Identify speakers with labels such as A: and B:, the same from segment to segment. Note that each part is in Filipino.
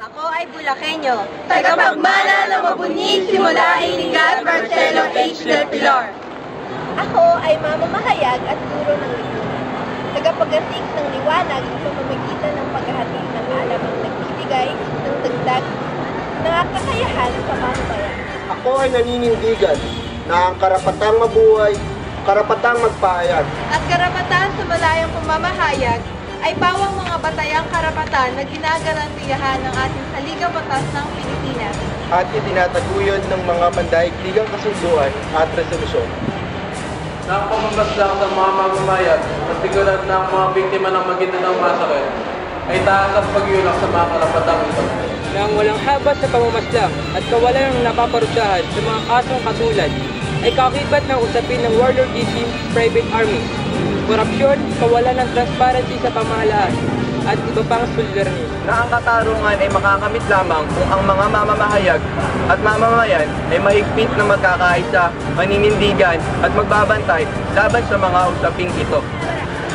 A: Ako ay Bulakenyo, tagapagmana ng Mabuni simula Inigat Marcelo H. Del Pilar.
B: Ako ay mamamahayag at guro ng lipunan. Tagapag-asik ng liwanag sa pamamagitan ng paghahatid ng alamang nagbibigay ng dagdag na kakayahan sa mamamayan.
C: Ako ay naninindigan na ang karapatang mabuhay, karapatang magpahayag,
A: At karapatan sa malayang pamamahayag ay pawang mga batayang karapatan na ginagarantiyahan ng ating Saligang Batas ng Pilipinas.
C: at itinataguyod ng mga pandaigdigang kasunduan at resolusyon.
D: Na ang pamamalaslang ng mga mamamayan at siguran na ang mga biktima ng Maguindanao Massacre ay taas ang pagyulak sa mga karapatang ito.
E: Na ang walang habas sa pamamaslang at kawalan ng napaparusahan sa mga kasong katulad ay kakibat ng usapin ng warlordism, private armies, korupsyon, kawalan ng transparency sa pamahalaan, at iba pang suliranin.
F: Na ang katarungan ay makakamit lamang kung ang mga mamamahayag at mamamayan ay mahigpit na magkakaisa, maninindigan at magbabantay laban sa mga usaping ito.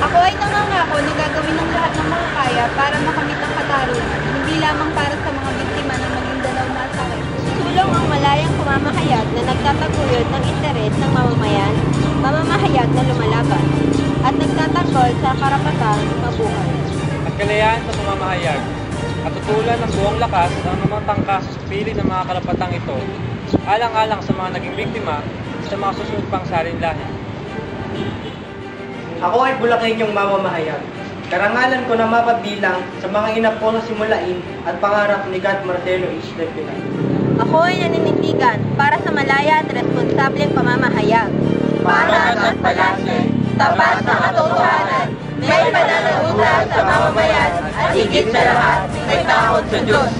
A: Ako ay nangangako na gagawin ng lahat ng makakaya para makamit ang katarungan, hindi lamang para sa mga biktima ng Maguindanao Massacre.
B: Sulong ang malayang pamamahayag na nagtataguyod ng interes ng mamamayan, mamamahayag na lumalaban, at nagtatanggol sa karapatang mabuhay.
E: At kalayaan sa pamamahayag at tutulan ng buong lakas ang mamatangka sa pilit ng mga karapatang ito, alang-alang sa mga naging biktima sa mga susunod pang salinlahi.
G: Ako ay Bulakenyong mamamahayag. Karangalan ko na mapabilang sa mga inapo na simulain at pangarap ni God Marcelo H. Del Pilar.
A: Ako ay naninindigan para sa malaya at responsableng pamamahayag.
C: Patas at palase,
A: tapat na katotohanan, may pananagutan sa mamamayan at higit sa lahat, may takot sa Diyos.